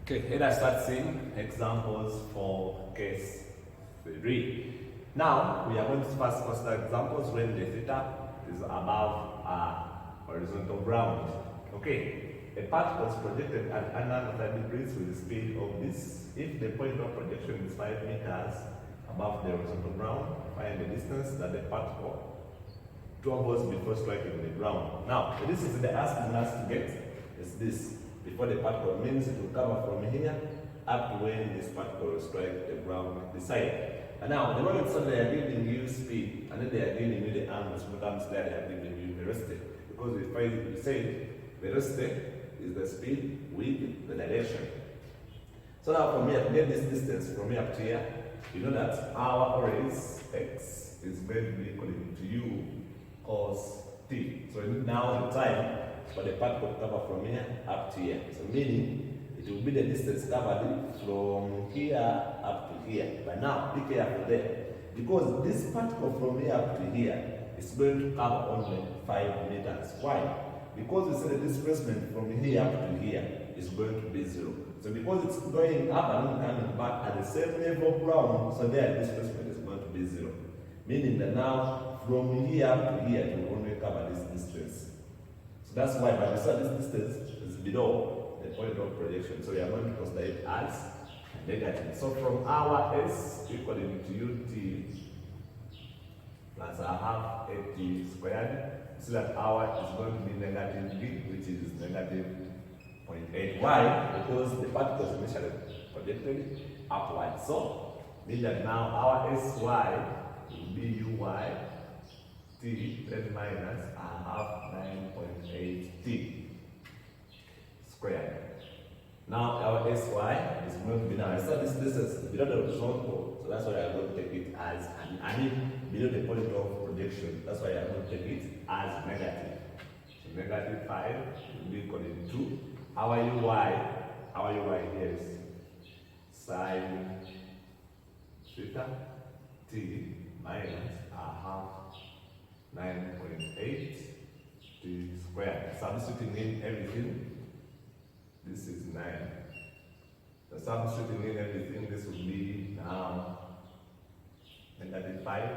Okay, here I start seeing examples for case 3. Now, we are going to first consider examples when the theta is above a horizontal ground. Okay, a particle is projected at an angle of 30 degrees with the speed of this. If the point of projection is 5 meters above the horizontal ground, find the distance that the particle travels before striking the ground. Now, the distance they're asking us to get is this. Before the particle means it will cover from here up to when this particle will strike the ground beside. And now, the moment so they are giving you speed, and then they are giving you the angle, sometimes they are giving you velocity. Because we say velocity is the speed with the direction. So now from here, to get this distance from here up to here, you know that our always x is going to be equal to u cos t. So now the time for the particle to cover from here up to here. So meaning it will be the distance covered from here up to here. But now be careful there. Because this particle from here up to here is going to cover only 5 meters. Why? Because we said the displacement from here up to here is going to be 0. So because it's going up and coming back at the same level of ground, so their displacement is going to be 0. Meaning that now from here up to here it will only cover this distance. So that's why, but we said this distance is below the point of projection. So we are going to consider it as negative. So from our s equal to ut plus a half at squared, so that our is going to be negative b, which is negative 0.8. Why? Because the particle is initially projected upward. So mean that now our sy will be uy t then minus a half 9.8 t squared. Now our sy is going to be now, so this is below the horizontal, so that's why I'm going to take it as, I mean below the point of projection, that's why I'm going to take it as negative. So negative 5 will be equal to 2. Our uy here is sine theta t minus a half 9.8 t squared. Substituting in everything, this is 9. So substituting in everything, this will be now negative 5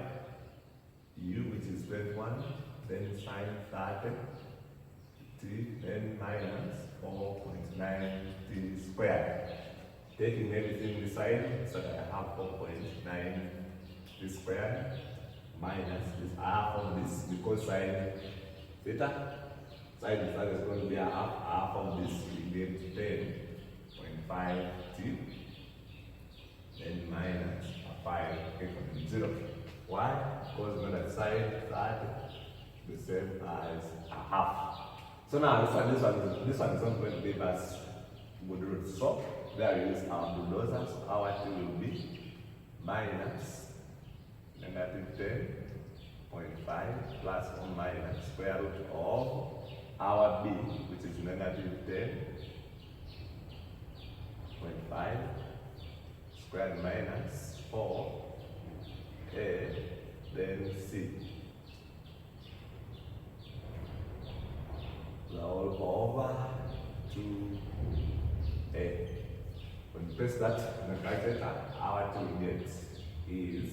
u, which is 21, then sine 30 t, then minus 4.9 t squared. Taking everything beside, so that I have 4.9 t squared minus this half of this, because sine theta, sine theta is going to be a half of this, we get 10.5 t, then minus a 5 equal to 0. Why? Because we know that sine 30 is the same as a half. So now this one is not going to give us good root. So there we use our bulldozer. So our t will be minus negative 10.5 plus or minus square root of our b, which is negative 10.5 squared minus 4a, then c. All over 2a. When you press that in the calculator, our t will get is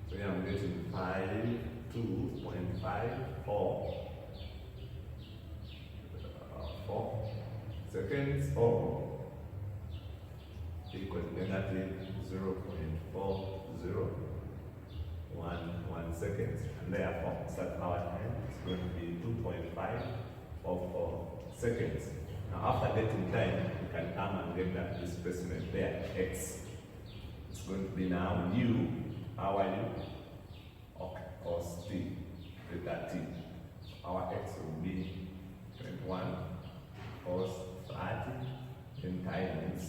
so I'm getting 4 seconds or equal to negative 0.4011 seconds, and therefore set our time is going to be 2.544 seconds. Now after getting time, you can come and get that displacement there, x. It's going to be now u, our u, okay, cos t, theta t. Our x will be 21 cos 30, then times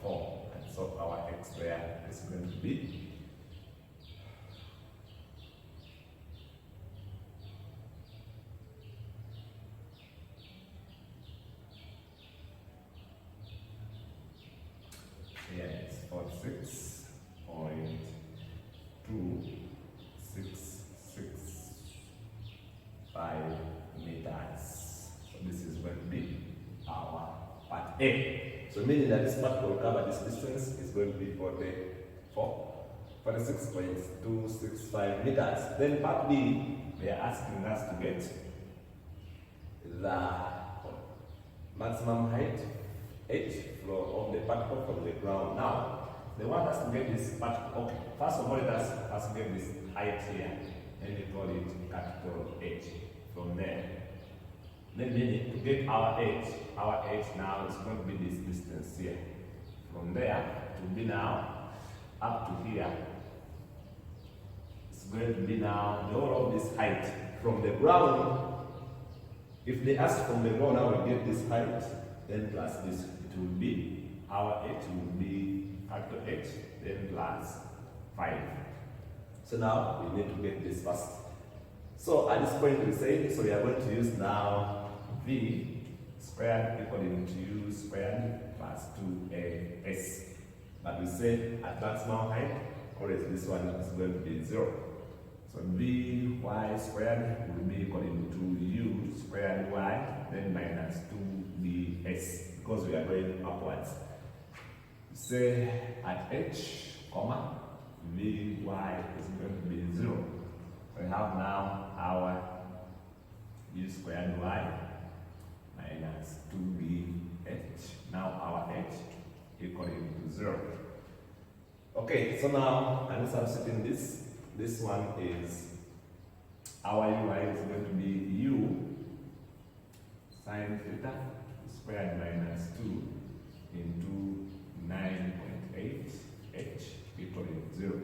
4, and so our x there is going to be it's 46.2 A. So meaning that this part will cover this distance is going to be 46.265 meters. Then part B, they are asking us to get the maximum height h flow of the particle from the ground. Now, they want us to get this particle. Okay, first of all, let us get this height here, and we call it capital H. From there, then meaning to get our h now is going to be this distance here. From there to be now up to here. It's going to be now the whole of this height from the ground. If they ask from the ground, now we get this height, then plus this, it will be our h will be capital H, then plus 5. So now we need to get this first. So at this point we say, so we are going to use now V squared equaling to U squared plus 2AS. But we say at maximum height, always this one is going to be 0. So Vy squared will be equaling to U squared Y, then minus 2BS, because we are going upwards. Say at H, comma, Vy is going to be 0. So we have now our U squared Y minus 2BH. Now our H equaling to 0. Okay, so now I'm substituting this one is our Ui is going to be U sine theta squared minus 2 into 9.8 H equaling 0.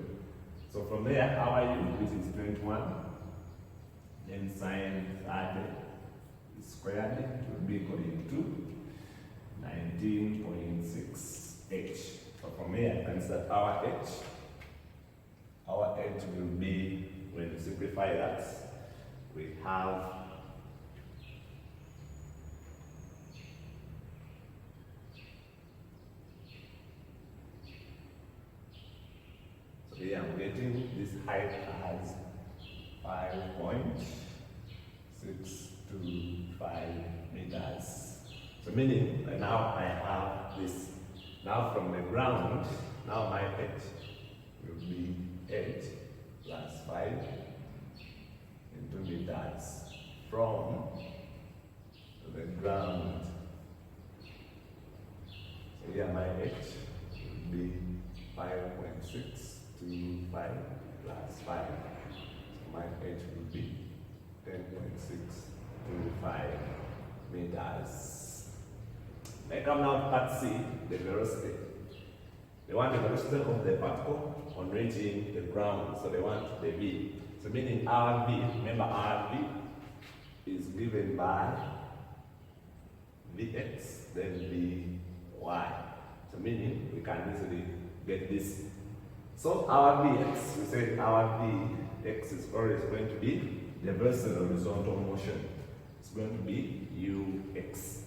So from there, our U, which is 21, then sine 30 squared will be equaling to 19.6 H. So from here, I can set our H. Our H will be, when we simplify that, we have here I'm getting this height as 5.625 meters. So meaning that now I have this. Now from the ground, now my h will be 8 plus 5 into meters from the ground. So here my h will be 5.625 plus 5. So my h will be 10.625 meters. They come now to part C, the velocity. They want the velocity of the particle on reaching the ground, so they want the v. So meaning our v, remember our v is given by vx, then vy. So meaning we can easily get this. So our vx, we said our vx is always going to be the velocity of horizontal motion. It's going to be ux.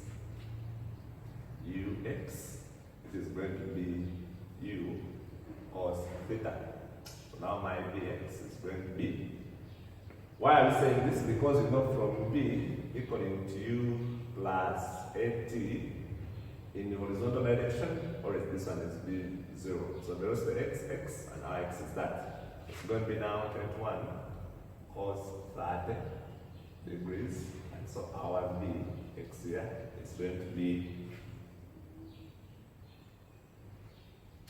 Ux, it is going to be u cos theta. So now my vx is going to be. Why are we saying this? Because we know from v equaling to u plus at in the horizontal direction, or is this one is v0. So there's the x, and our x is that. It's going to be now 21 cos 30 degrees, and so our vx here is going to be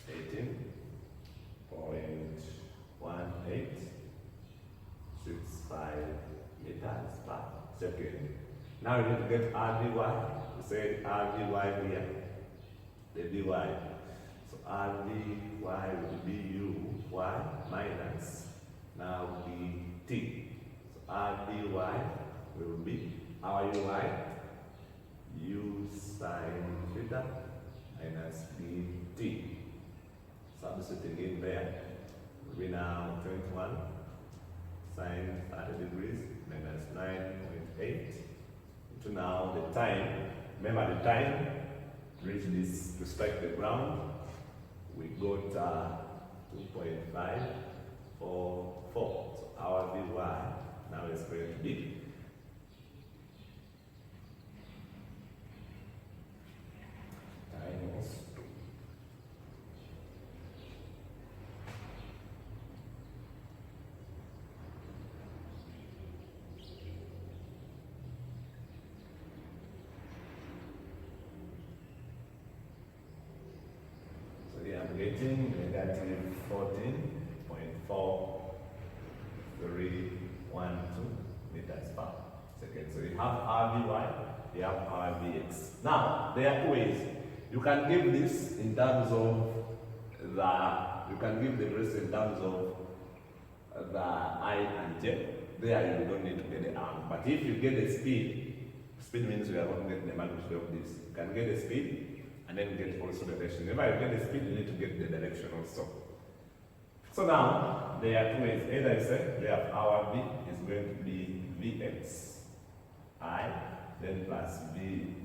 18.1865 meters per second. Now we need to get our dy. We said our dy here, the dy. So our dy will be u y minus now dt. So our dy will be our ui u sine theta minus dt. Substituting in there, we now 21 sine 30 degrees minus 9.8 into now the time. Remember the time to reach this, to strike the ground, we got 2.544. So our vy now is going to be getting negative 14.4312 meters per second. So you have our Vy, you have our Vx. Now, there are two ways. You can give this in terms of you can give the rest in terms of the I and J. There you don't need to get the arm. But if you get the speed means we are going to get the magnitude of this. You can get the speed and then get also the direction. Whenever you get the speed, you need to get the direction also. So now, there are two ways. Either you say we have our V is going to be Vx I, then plus Vyj.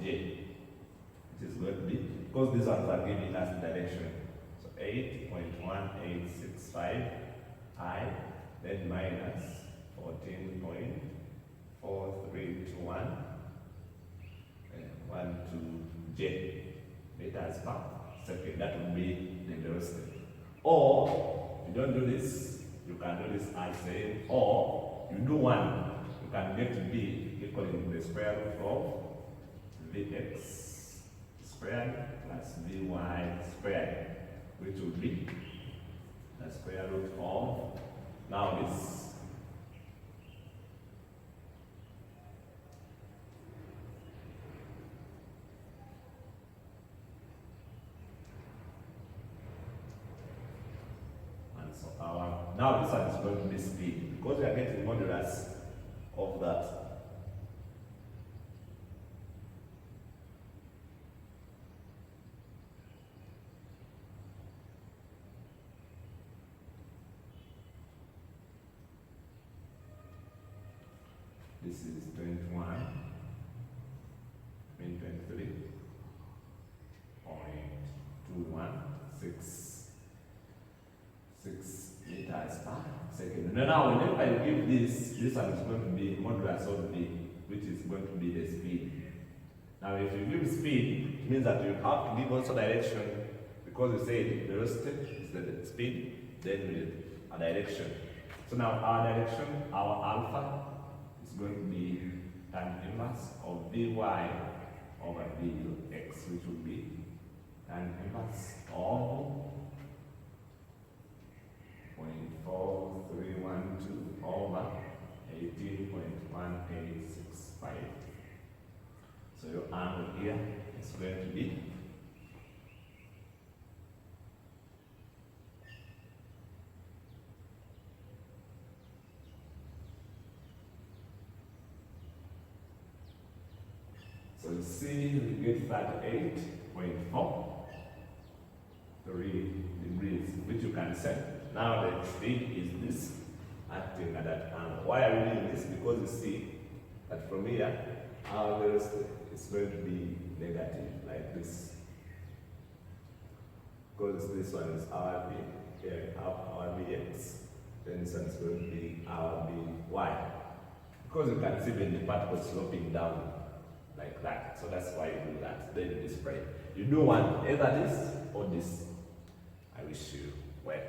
It is going to be, because these ones are giving us direction. So 8.1865 I, then minus 14.4321 12J meters per second. That would be the velocity. Or, if you don't do this, you can do this as saying, or you do one, you can get to B equaling the square root of Vx squared plus Vy squared, which would be the square root of, now this now this one is going to be speed, because we are getting modulus of that. This is 21, 23.216 meters per second. Now, whenever you give this one is going to be modulus of V, which is going to be the speed. Now, if you give speed, it means that you have to give also direction, because you say the velocity is the speed, then with a direction. So now, our direction, our alpha, is going to be tan inverse of Vy over Vx, which will be tan inverse of 0.4312 over 18.1865. So your angle here is going to be so you see we get 38.43 degrees, which you can set. Now the speed is this acting at that angle. Why are we doing this? Because you see that from here, our velocity is going to be negative, like this. Because this one is our V, here we have our Vx, then this one is going to be our Vy. Because you can see when the particle sloping down like that. So that's why you do that. Then you display. You do one, either this or this. I wish you well.